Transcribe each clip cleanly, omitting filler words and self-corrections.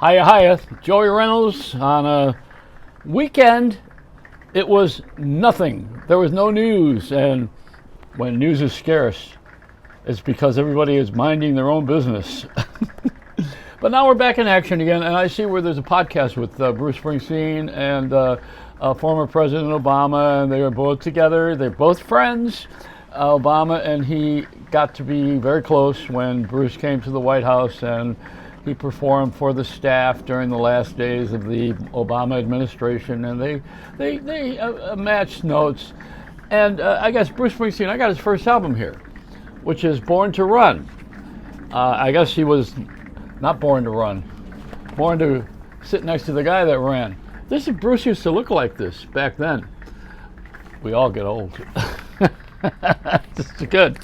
Hiya, hiya. Joey Reynolds on a weekend. It was nothing. There was no news. And when news is scarce, it's because everybody is minding their own business. But now we're back in action again, and I see where there's a podcast with Bruce Springsteen and former President Obama, and they are both together. They're both friends. Obama and he got to be very close when Bruce came to the White House, and he performed for the staff during the last days of the Obama administration, and they matched notes. And I guess Bruce Springsteen, I got his first album here, which is Born to Run. I guess he was not born to run, born to sit next to the guy that ran. This is Bruce used to look like this back then. We all get old. This is good.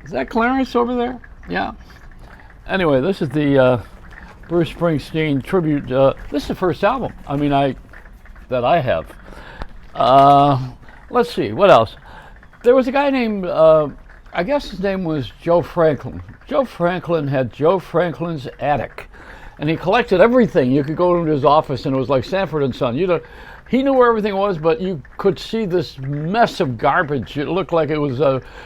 Is that Clarence over there? Yeah. Anyway, this is the Bruce Springsteen tribute. This is the first album. That I have. Let's see, what else? There was a guy named, I guess his name was Joe Franklin. Joe Franklin had Joe Franklin's Attic, and he collected everything. You could go into his office, and it was like Sanford and Son. He knew where everything was, but you could see this mess of garbage. It looked like it was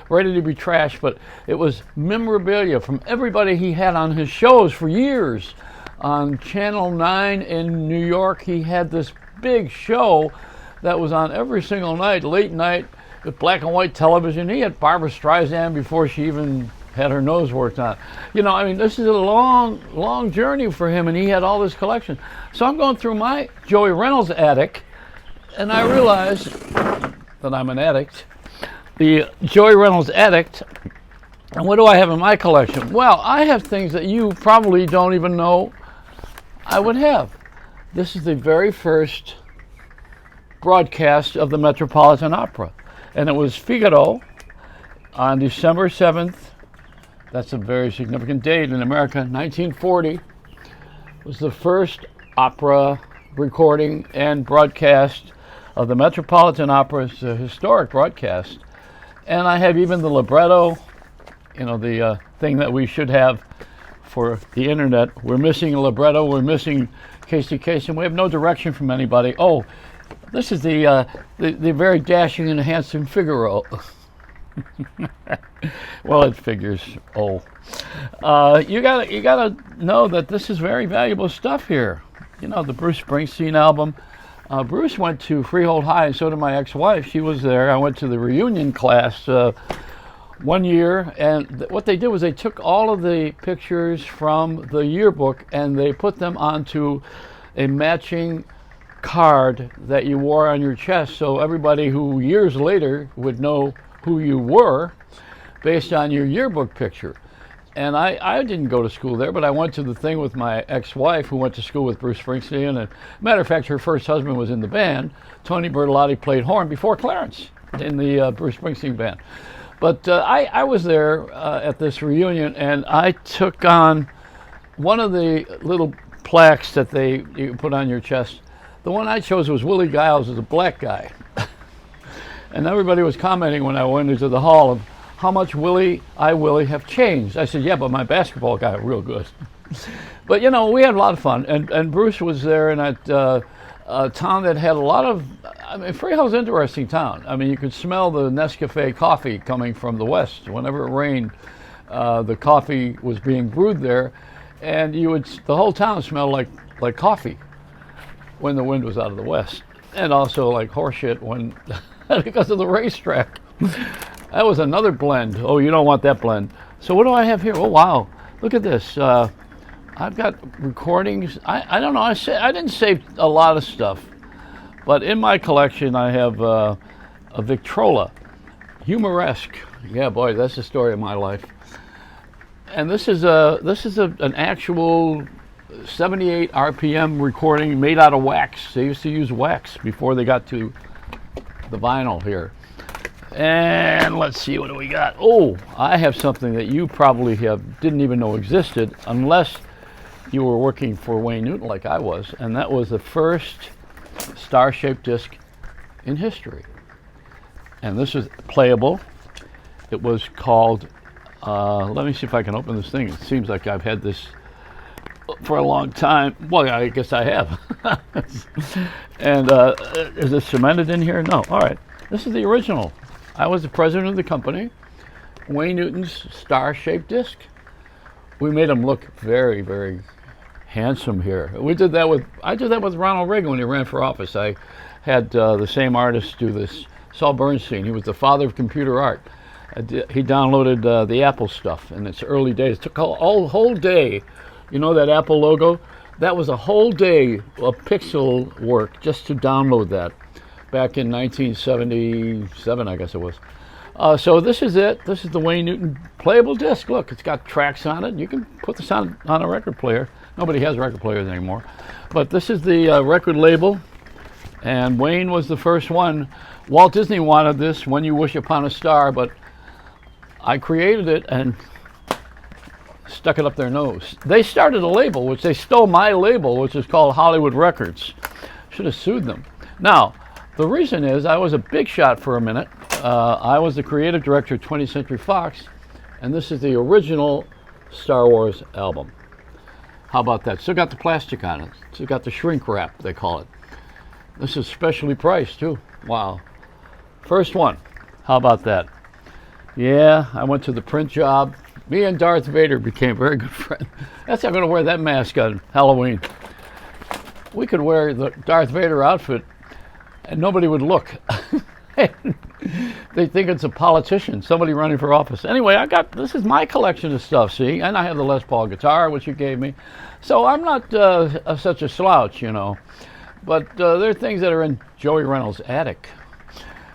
ready to be trashed, but it was memorabilia from everybody he had on his shows for years. On Channel 9 in New York, he had this big show that was on every single night, late night, with black and white television. He had Barbra Streisand before she even had her nose worked on. This is a long journey for him, and he had all this collection. So I'm going through my Joey Reynolds attic, and I realize that I'm an addict. The Joey Reynolds addict. And what do I have in my collection? Well, I have things that you probably don't even know I would have. This is the very first broadcast of the Metropolitan Opera. And it was Figaro on December 7th. That's a very significant date in America. 1940 was the first opera recording and broadcast of the Metropolitan Opera. It's a historic broadcast. And I have even the libretto, the thing that we should have for the internet. We're missing a libretto, we're missing Casey Kasem, we have no direction from anybody. Oh, this is the very dashing and handsome Figaro. Well, it figures. Oh, you gotta know that this is very valuable stuff here. The Bruce Springsteen album. Bruce went to Freehold High, and so did my ex-wife. She was there. I went to the reunion class 1 year, and what they did was they took all of the pictures from the yearbook and they put them onto a matching card that you wore on your chest, so everybody who years later would know who you were based on your yearbook picture. And I didn't go to school there, but I went to the thing with my ex-wife who went to school with Bruce Springsteen. And matter of fact, her first husband was in the band. Tony Bertolotti played horn before Clarence in the Bruce Springsteen band. But I was there at this reunion, and I took on one of the little plaques that you put on your chest. The one I chose was Willie Giles as a black guy. And everybody was commenting when I went into the hall of how much Willie have changed. I said, yeah, but my basketball got real good. But, we had a lot of fun. And Bruce was there in that town that had a lot of, Freehold's an interesting town. You could smell the Nescafe coffee coming from the west. Whenever it rained, the coffee was being brewed there. And the whole town smelled like coffee when the wind was out of the west. And also like horseshit when, because of the racetrack. That was another blend. Oh, you don't want that blend. So what do I have here? Oh, wow. Look at this. I've got recordings. I don't know. I didn't save a lot of stuff. But in my collection, I have a Victrola. Humoresque. Yeah, boy, that's the story of my life. And this is an actual 78 RPM recording made out of wax. They used to use wax before they got to the vinyl here. And let's see, what do we got? Oh, I have something that you probably didn't even know existed unless you were working for Wayne Newton like I was, and that was the first star-shaped disc in history. And this is Playable. It was called, let me see if I can open this thing. It seems like I've had this for a long time. Well, I guess I have. And is it cemented in here? No. All right. This is the original. I was the president of the company. Wayne Newton's star-shaped disc. We made him look very, very handsome here. I did that with Ronald Reagan when he ran for office. I had the same artist do this. Saul Bernstein. He was the father of computer art. He downloaded the Apple stuff in its early days. It took a whole day. You know that Apple logo? That was a whole day of pixel work just to download that back in 1977, I guess it was. So this is it. This is the Wayne Newton playable disc. Look, it's got tracks on it. You can put this on a record player. Nobody has record players anymore. But this is the record label. And Wayne was the first one. Walt Disney wanted this, When You Wish Upon a Star, but I created it and stuck it up their nose. They started a label, which they stole my label, which is called Hollywood Records. Should have sued them. Now, the reason is I was a big shot for a minute. I was the creative director of 20th Century Fox, and this is the original Star Wars album. How about that? Still got the plastic on it. Still got the shrink wrap, they call it. This is specially priced, too. Wow. First one. How about that? Yeah, I went to the print job. Me and Darth Vader became very good friends. That's how I'm going to wear that mask on Halloween. We could wear the Darth Vader outfit and nobody would look. They think it's a politician, somebody running for office. Anyway, this is my collection of stuff, see? And I have the Les Paul guitar, which you gave me. So I'm not such a slouch, you know. But there are things that are in Joey Reynolds' attic.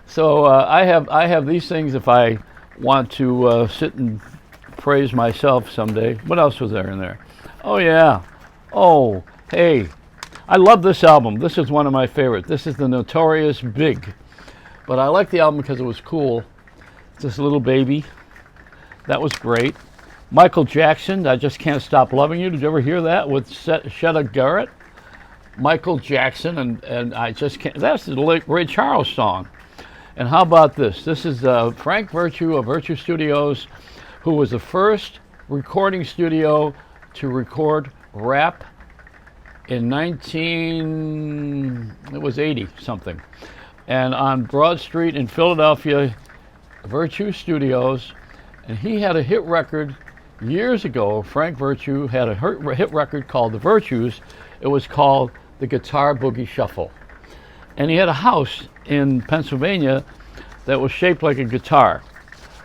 So I have these things if I want to sit and praise myself someday. What else was there in there? Oh, yeah. Oh, hey. I love this album. This is one of my favorites. This is the Notorious Big. But I like the album because it was cool. This little baby. That was great. Michael Jackson, I Just Can't Stop Loving You. Did you ever hear that with Shetta Garrett? Michael Jackson and I Just Can't. That's the Ray Charles song. And how about this? This is Frank Virtue of Virtue Studios, who was the first recording studio to record rap in 80 something. And on Broad Street in Philadelphia, Virtue Studios, and he had a hit record years ago. Frank Virtue had a hit record called The Virtues. It was called The Guitar Boogie Shuffle. And he had a house in Pennsylvania that was shaped like a guitar.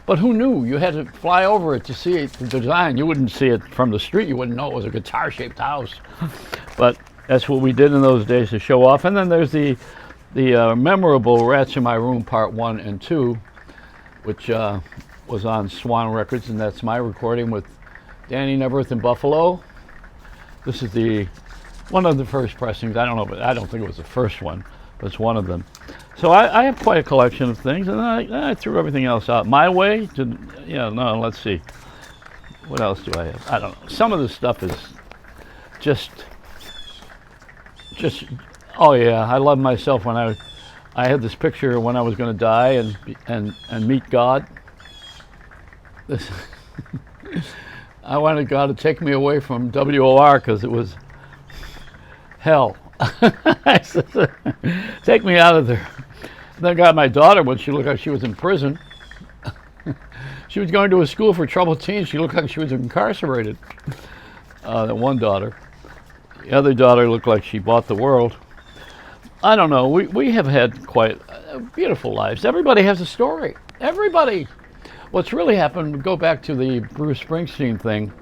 But who knew? You had to fly over it to see it, the design. You wouldn't see it from the street. You wouldn't know it was a guitar-shaped house. But that's what we did in those days to show off. And then there's the memorable Rats in My Room Part 1 and 2, which was on Swan Records, and that's my recording with Danny Neverth in Buffalo. This is one of the first pressings. I don't know, but I don't think it was the first one, but it's one of them. So I have quite a collection of things, and then I threw everything else out. My way to, let's see. What else do I have? I don't know. Some of the stuff is just, oh yeah, I love myself when I had this picture when I was going to die and meet God. I wanted God to take me away from WOR because it was hell. I said, take me out of there. Then I got my daughter when she looked like she was in prison. She was going to a school for troubled teens. She looked like she was incarcerated. That one daughter. The other daughter looked like she bought the world. I don't know. We have had quite beautiful lives. Everybody has a story. Everybody. What's really happened, go back to the Bruce Springsteen thing.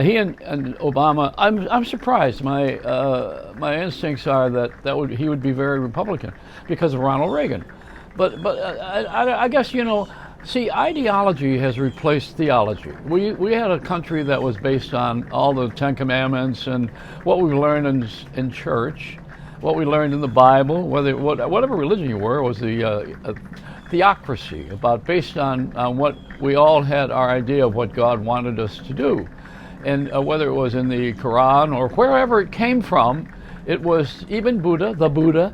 He and Obama, I'm surprised. My instincts are that he would be very Republican because of Ronald Reagan. But I guess, see, ideology has replaced theology. We had a country that was based on all the Ten Commandments and what we learned in church, what we learned in the Bible, whatever religion you were, was the theocracy, based on what we all had our idea of what God wanted us to do. And whether it was in the Quran or wherever it came from, it was even the Buddha,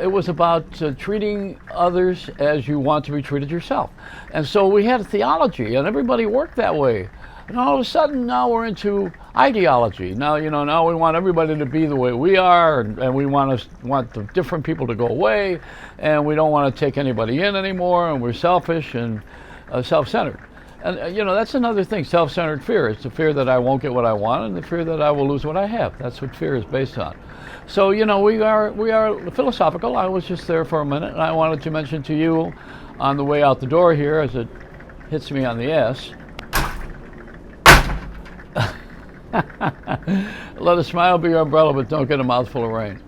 it was about treating others as you want to be treated yourself. And so we had a theology, and everybody worked that way. And all of a sudden, now we're into ideology. Now, now we want everybody to be the way we are, and we want the different people to go away, and we don't want to take anybody in anymore, and we're selfish and self-centered. And, that's another thing, self-centered fear. It's the fear that I won't get what I want and the fear that I will lose what I have. That's what fear is based on. So, we are philosophical. I was just there for a minute, and I wanted to mention to you on the way out the door here, as it hits me on the ass, let a smile be your umbrella, but don't get a mouthful of rain.